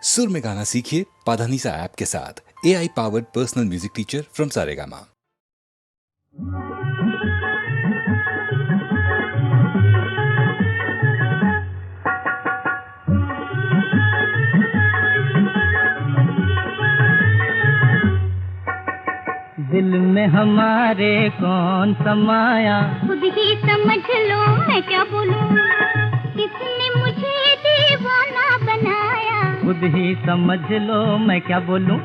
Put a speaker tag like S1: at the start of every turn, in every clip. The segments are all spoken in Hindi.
S1: सुर में गाना सीखिए पाधानीसा ऐप के साथ। AI powered personal music teacher from Saregama.
S2: दिल में हमारे कौन समाया,
S3: खुद ही समझ लो मैं क्या बोलूं, किसने मुझे दीवाना बनाया।
S2: खुद ही समझ लो मैं क्या बोलूं,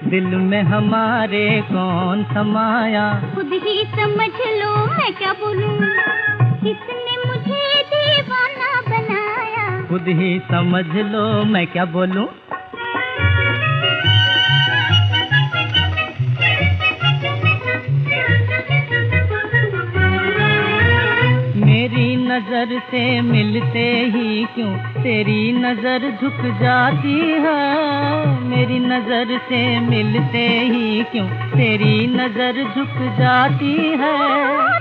S2: दिल में हमारे कौन समाया।
S3: खुद ही समझ लो मैं क्या बोलूं, किसने मुझे दीवाना बनाया।
S2: खुद ही समझ लो मैं क्या बोलूं। मेरी नजर से मिलते ही क्यों तेरी नजर झुक जाती है। मेरी नजर से मिलते ही क्यों तेरी नजर झुक जाती है।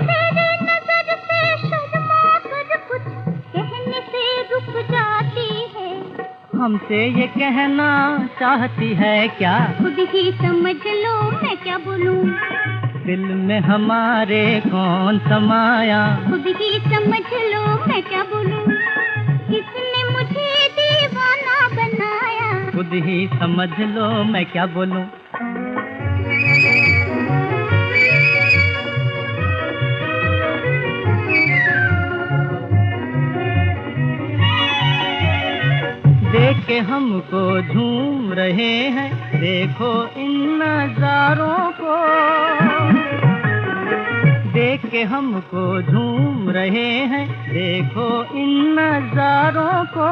S3: तेरी नजर से शर्मा कर कुछ कहने से रुक जाती है।
S2: हमसे ये कहना चाहती है क्या,
S3: खुद ही समझ लो मैं क्या बोलूं,
S2: दिल में हमारे कौन समाया।
S3: खुद ही समझ लो मैं क्या बोलूं, किसने मुझे दीवाना बनाया।
S2: खुद ही समझ लो मैं क्या बोलूं। देख के हमको झूम रहे हैं, देखो इन नजारों को। देख के हमको झूम रहे हैं, देखो इन नजारों को।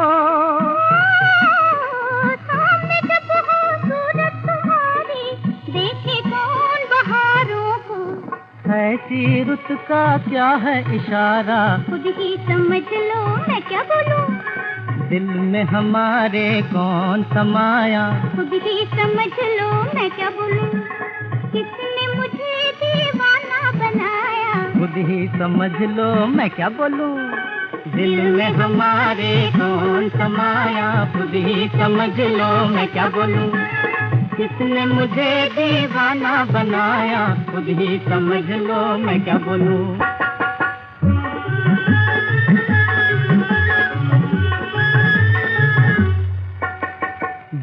S3: सामने जब हो सूरत तुम्हारी, देखे कौन बहारों को।
S2: ऐसी रुत का क्या है इशारा,
S3: खुद ही समझ लो मैं क्या बोलूं,
S2: दिल में हमारे कौन समाया।
S3: खुद ही समझ लो मैं क्या बोलूं, किसने मुझे दीवाना बनाया।
S2: खुद ही समझ लो मैं क्या बोलूं, दिल में हमारे कौन समाया। खुद ही समझ लो मैं क्या बोलूं, किसने मुझे दीवाना बनाया। खुद ही समझ लो मैं क्या बोलूं।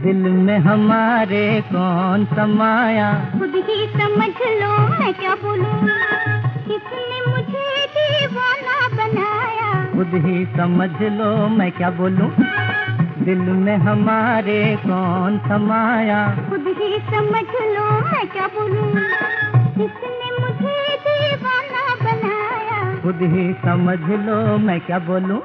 S2: दिल में हमारे कौन समाया।
S3: खुद ही समझ लो मैं क्या बोलूं, किसने मुझे दीवाना बनाया।
S2: खुद ही समझ लो मैं क्या बोलूं, दिल में हमारे कौन समाया।
S3: खुद ही समझ लो मैं क्या बोलूं, किसने मुझे दीवाना बनाया।
S2: खुद ही समझ लो मैं क्या बोलूं।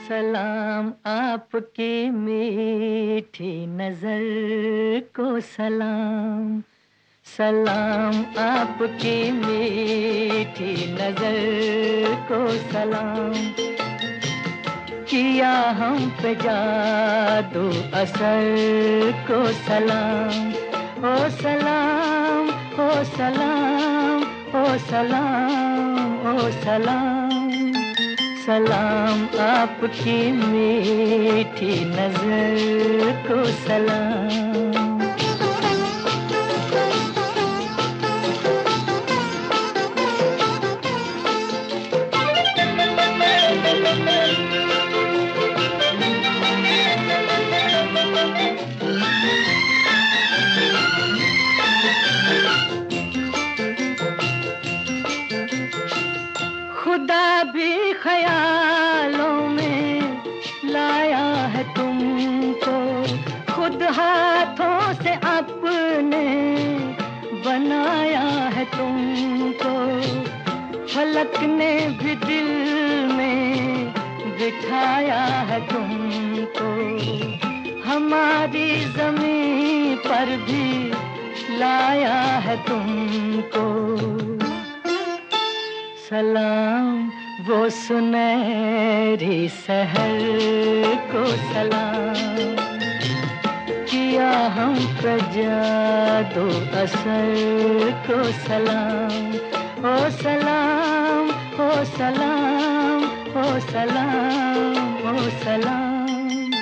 S2: सलाम आपकी मीठी नजर को सलाम। सलाम आपकी मीठी नजर को सलाम। किया हम पे जादू असर को सलाम। ओ सलाम ओ सलाम ओ सलाम ओ सलाम। सलाम आपकी मीठी नजर को सलाम। खुदा भी ख्यालों में लाया है तुमको, खुद हाथों से अपने बनाया है तुमको। फलक ने भी दिल में बिठाया है तुमको, हमारी ज़मीं पर भी लाया है तुमको। सलाम वो सुनहरी सहर को सलाम। किया हम पे जादू असर को सलाम, ओ सलाम, ओ सलाम, ओ सलाम, ओ सलाम,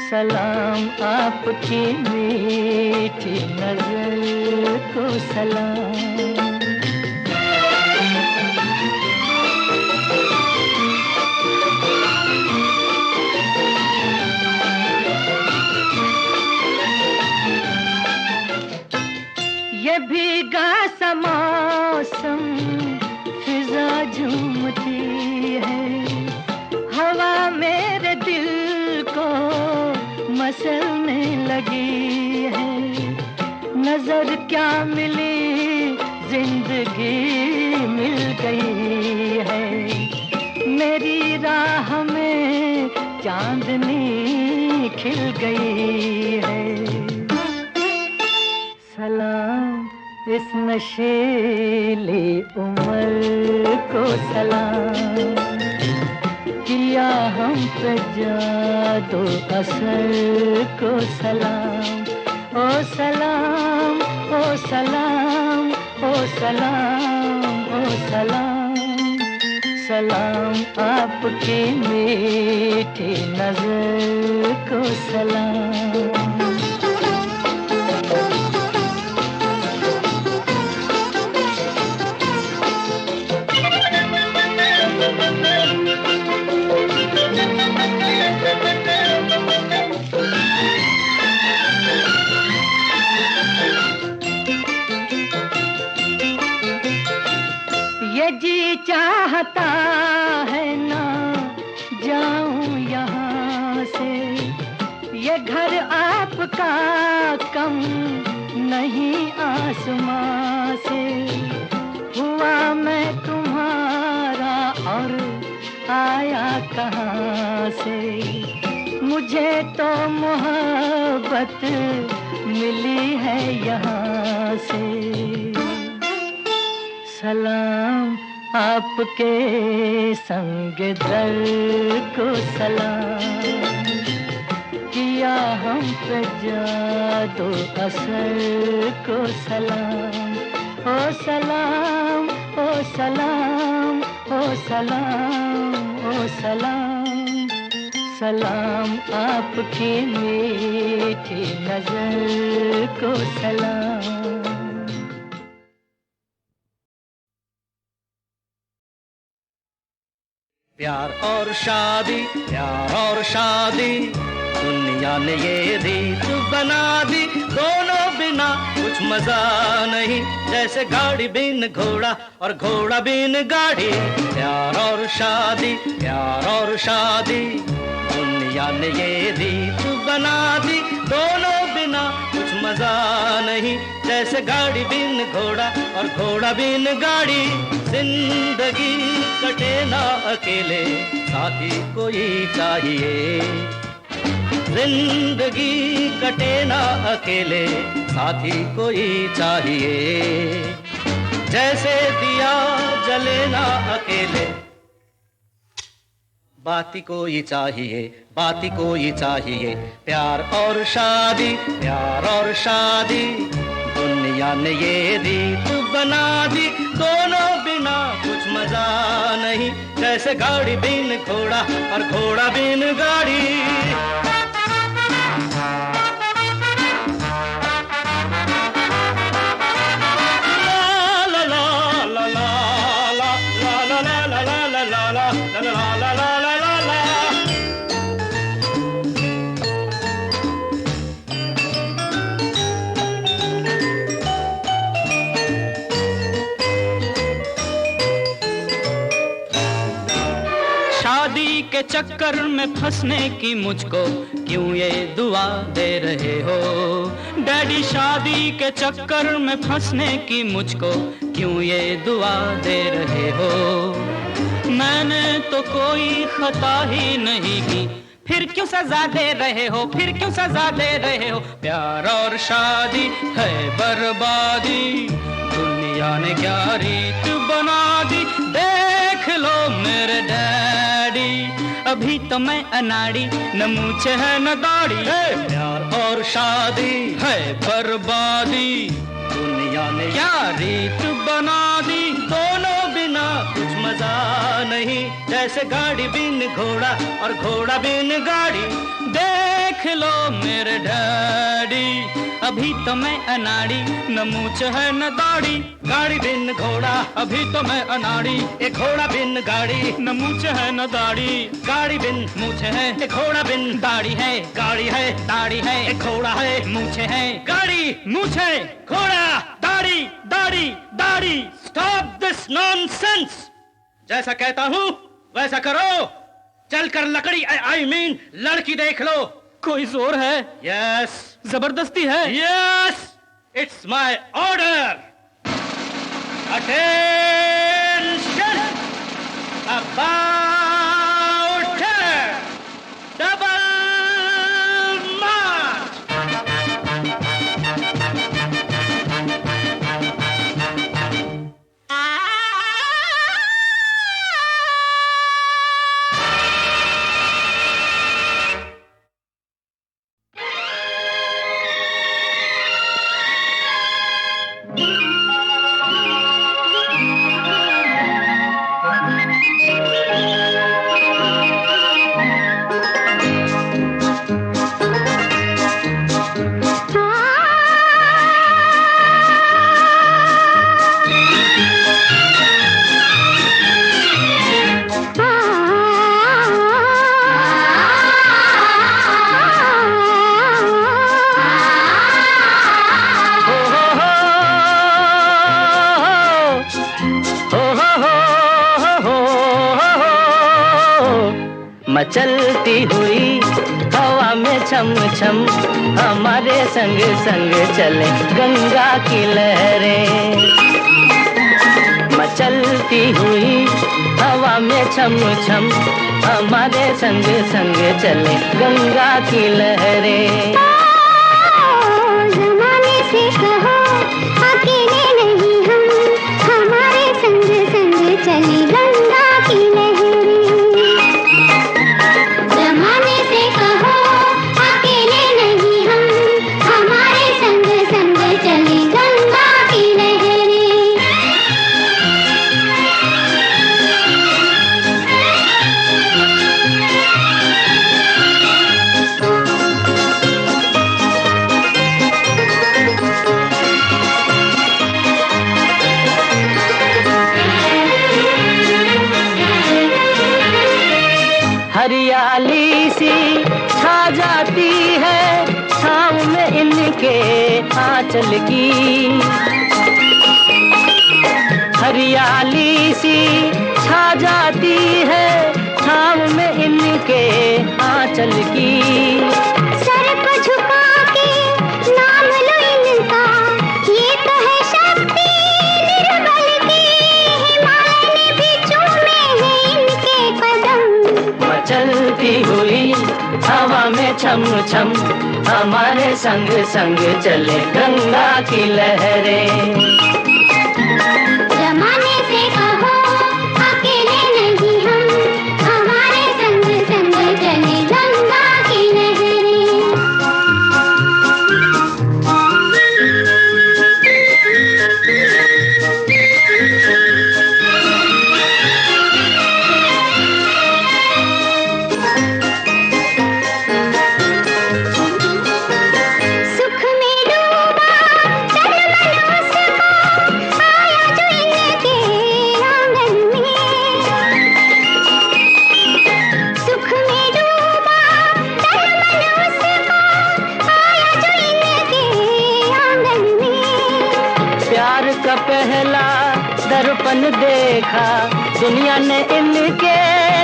S2: सलाम आपकी मीठी नजर को सलाम। ये भीगा सा मौसम फिजा झूमती है, हवा मेरे दिल को मसलने लगी है। नजर क्या मिली जिंदगी मिल गई है, मेरी राह में चांदनी खिल गई है। सलाम इस नशीली उम्र को सलाम, किया हम पे जादू असर को सलाम, ओ सलाम, ओ सलाम, ओ सलाम, ओ सलाम, सलाम आपकी मीठी नजर को सलाम। ये जी चाहता है ना जाऊं यहाँ से, ये घर आपका कम नहीं आसमां से। हुआ मैं तुम्हारा और आया कहाँ से, मुझे तो मोहब्बत मिली है यहाँ से। सलाम आपके संग दर को सलाम, किया हम पे जादू असर को सलाम, ओ सलाम, ओ सलाम, ओ सलाम, ओ सलाम, सलाम आपकी मीठी नजर को सलाम।
S4: प्यार और शादी, प्यार और शादी, दुनिया ने ये रीत बना दी। दोनों बिना कुछ मजा नहीं, जैसे गाड़ी बिन घोड़ा और घोड़ा बिन गाड़ी। प्यार और शादी, प्यार और शादी, दुनिया ने ये रीत बना दी। दोनों बिना कुछ मजा नहीं, जैसे गाड़ी बिन घोड़ा और घोड़ा बिन गाड़ी। जिंदगी कटे ना अकेले, साथी कोई चाहिए। जिंदगी कटे ना अकेले, साथी कोई चाहिए। जैसे दिया जले ना अकेले, बाती कोई चाहिए, बाती कोई चाहिए। प्यार और शादी, प्यार और शादी, दुनिया ने ये रीत बना दी। दोनों बिना कुछ मजा नहीं, जैसे गाड़ी बिन घोड़ा और घोड़ा बिन गाड़ी। शादी के चक्कर में फंसने की मुझको क्यों ये दुआ दे रहे हो। डैडी शादी के चक्कर में फंसने की मुझको क्यों ये दुआ दे रहे हो। मैंने तो कोई खता ही नहीं की, फिर क्यों सजा दे रहे हो, फिर क्यों सजा दे रहे हो। प्यार और शादी है बर्बादी, दुनिया ने क्या रीत बना दी। देख लो मेरे डैडी, अभी तो मैं अनाड़ी, न मूछ है न दाढ़ी। प्यार और शादी है बर्बादी, दुनिया ने यार रीत बना दी। दोनों बिना कुछ मजा नहीं, जैसे गाड़ी बिन घोड़ा और घोड़ा बिन गाड़ी। देख लो मेरे डैडी, अभी तो मैं अनाड़ी, न मूछ है न दाढ़ी। गाड़ी बिन घोड़ा, अभी तो मैं अनाड़ी, एक घोड़ा बिन गाड़ी, न मूछ है न दाढ़ी। गाड़ी बिन मूछ है, एक घोड़ा बिन दाढ़ी है। गाड़ी है, दाढ़ी है, एक घोड़ा है, मूछे है। गाड़ी, मूछे, घोड़ा, दाढ़ी, दाढ़ी, दाढ़ी। Stop this nonsense. जैसा कहता हूँ वैसा करो। चलकर लकड़ी आई मीन लड़की देख लो। कोई जोर है? यस। जबरदस्ती है? Yes, it's my order. Attention, about double march. मचलती हुई हवा में छम छम, हमारे संग संग चले गंगा की लहरें। मचलती हुई हवा में छम छम, हमारे संग संग चले गंगा की लहरें।
S3: ज़माने से कहो अकेले नहीं हम, हमारे संग संग चली गंगा की लहरें। ज़माने से कहो अकेले नहीं हम, हमारे संग संग चली गंगा की लहरें।
S4: हरियाली सी छा जाती है छाँव में इनके आंचल की। हरियाली सी छा जाती है छाँव में इनके आंचल की।
S3: सर को झुका के नाम लो इनका, ये तो है शक्ति निर्बल की। हिमालय में भी चूमे हैं इनके कदम।
S4: मचलती हुई हवा में छम छम, हमारे संग संग चले गंगा की लहरें।
S3: ज़माने से कहो अकेले नहीं हम, हमारे संग संग चले गंगा की लहरें। सुख में डूबा तन मन उसको, आया जो इनके आंगन में। सुख में डूबा तन मन उसको, आया जो इनके आंगन में।
S4: प्यार का पहला दर्पण देखा दुनिया ने इनके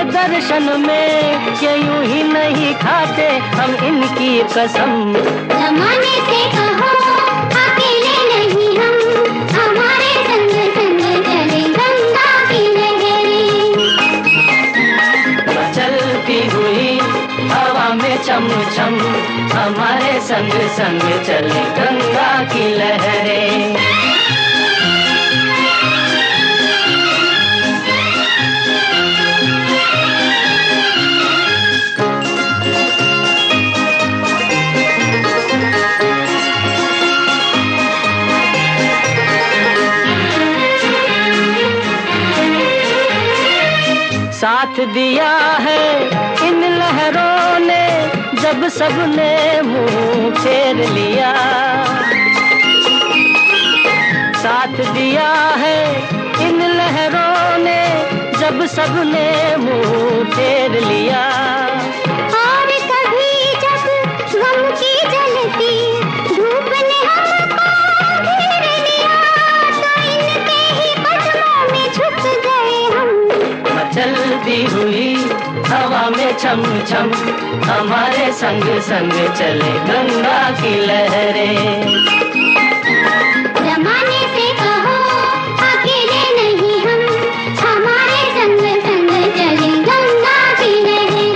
S4: दर्शन में, कि यूं ही नहीं खाते हम इनकी कसम।
S3: ज़माने से कहो अकेले नहीं हम, हमारे संग संग चले गंगा की लहरें।
S4: चलती हुई हवा में छम छम, हमारे संग संग चले गंगा की लहरें। साथ दिया है इन लहरों ने जब सबने मुंह फेर लिया। साथ दिया है इन लहरों ने जब सबने मुंह फेर लिया।
S3: और कभी जब गम की जलती धूप ने हमको घेर लिया, तो इनके ही कदमों में छुप गए हम।
S4: मचलती हुई हवा में छम छम हमारे संग संग चले गंगा की लहरें।
S3: जमाने से कहो अकेले नहीं हम, हमारे संग संग चले गंगा की लहरें।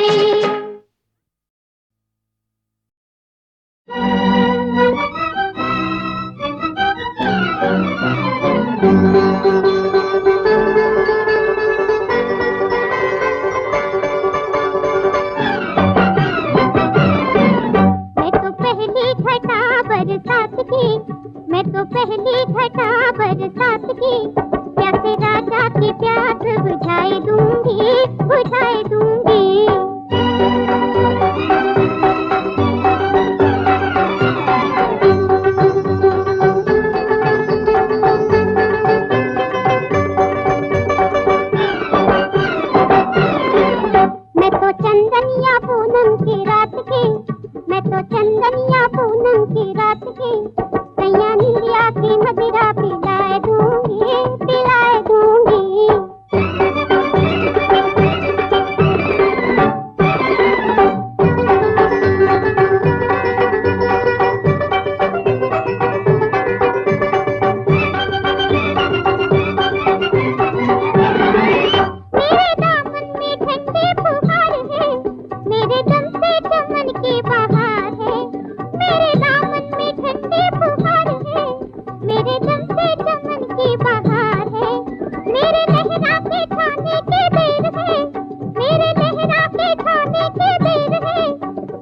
S3: मैं तो पहली घटा बरसात की प्यासे राजा की प्यास बुझाए दूंगी, बुझाए दूंगी। मैं तो चंदनिया पूनम की रात की, मैं तो चंदनिया पूनम की रात की सैया निंदिया की मदिरा पिलाए दूंगी, पिलाए दूंगी। मेरे दामन में ठंडी फुहार है, मेरे दम से चमन की बहार है। मेरे दामन में ठंडी फुहार है, मेरे दम से चमन की बहार है। मेरे लहरा के खाने के बेर है, मेरे लहरा के खाने के बेर है।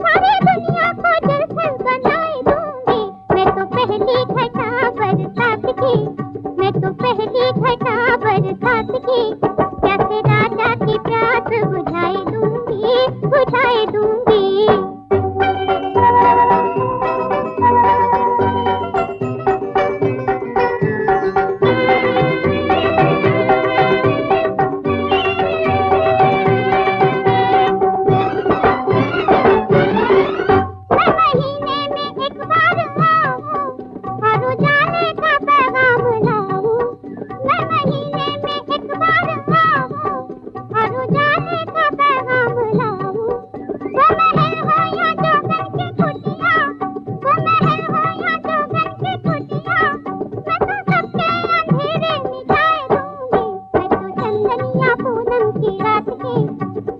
S3: सारी दुनिया को जलथल बनाए दूंगी। मैं तो पहली घटा बरसात की, मैं तो पहली घटा बरसात की प्यासे राजा की प्यास बुझाए दूंगी, बुझाए दूंगी।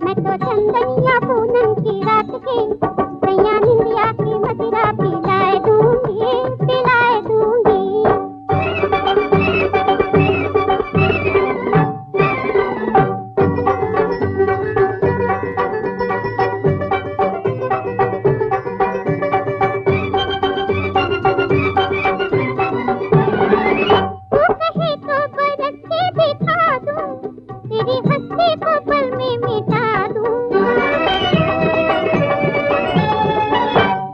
S3: मैं तो चंदनिया पूनम की रात की सैया निंदिया की मदिरा पिलाए दूंगी, पिलाए दूंगी। तू कहे तो बरस के दिखा दूं, तेरी हंसी को पल में मिटा दूं।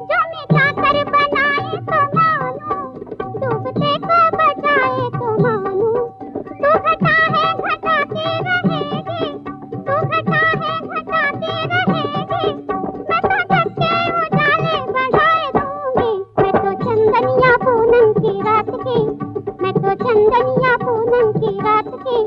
S3: जो मैं चाकर बनाए तो मानूं, डूबते को बचाए तो मानूं। तू घटा है घटाते रहेगी, तू घटा है घटाते रहेगी। मैं तो जग के उजाले बढ़ाए दूंगी। मैं तो चंदनिया पूनम की रात की, मैं तो चंदनिया पूनम की रात की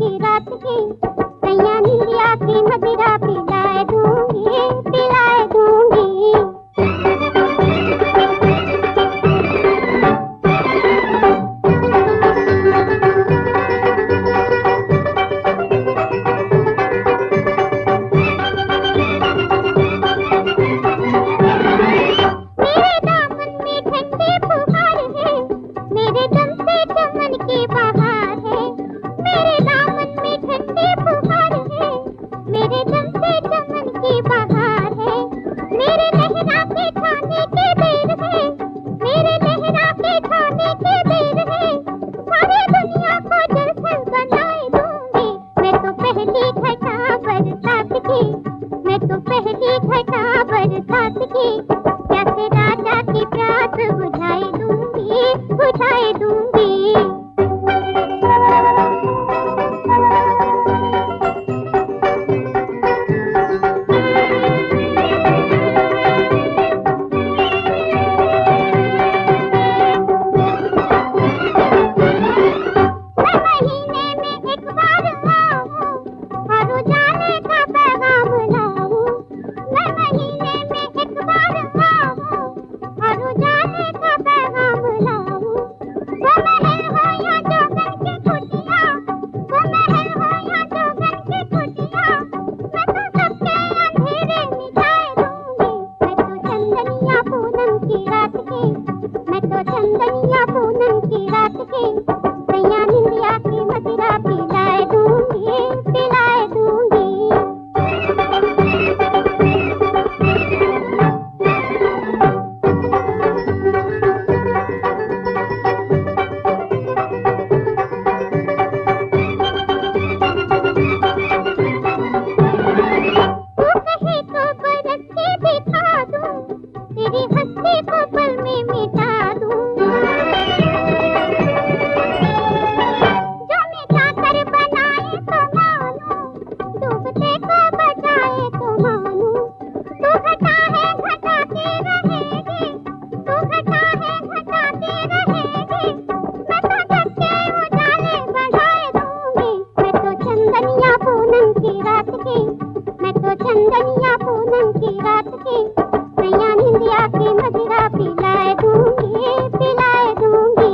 S3: की रात की सैया निंदिया की मदिरा पिलाए दूंगी पिलाए दूंगी। मेरे दामन में ठंडी फुहार है, मेरे दम से चमन की बहार है। मेरे दामन में ठंडी फुहार है, मेरे दम से चमन की बहार है। मेरे लहरा के छाने के बेर है, मेरे लहरा के छाने के बेर है। सारी दुनिया को जलथल बनाए दूंगी। मैं तो पहली घटा बरसात की, मैं तो पहली घटा बरसात की। प्यासे राजा की प्यास बुझाई दूंगी बुझाई दूंगी। मैं महीने में एक बार आऊं और उजाले का पैगाम लाऊं। मैं महीने में एक बार आऊं और उजाले का पैगाम लाऊं। वो महल हो या जोगन की कुटिया, वो महल हो या जोगन की कुटिया, मैं तो सबके अंधेरे मिटाए दूंगी। मैं तो चंदनिया पूनम की रात की, मैं तो चंदनिया पूनम की रात की सैया निंदिया की मदिरा पिलाए दूंगी पिलाए दूंगी। तू कहे तो बरस के दिखा दूं, तेरी हंसी को पल में मिटा दूं। जो मिटा कर बनाए तो मानूं, डूबते को बचाए तो मानूं। तू घटा है घटाते रहेगी, तू घटा है घटाते रहेगी। मैं तो जग के उजाले बढ़ाए दूंगी। मैं तो चंदनिया पूनम की रात की, मैं तो चंदनिया पूनम की रात की सैया निंदिया की मदिरा पिलाए दूंगी पिलाए दूंगी।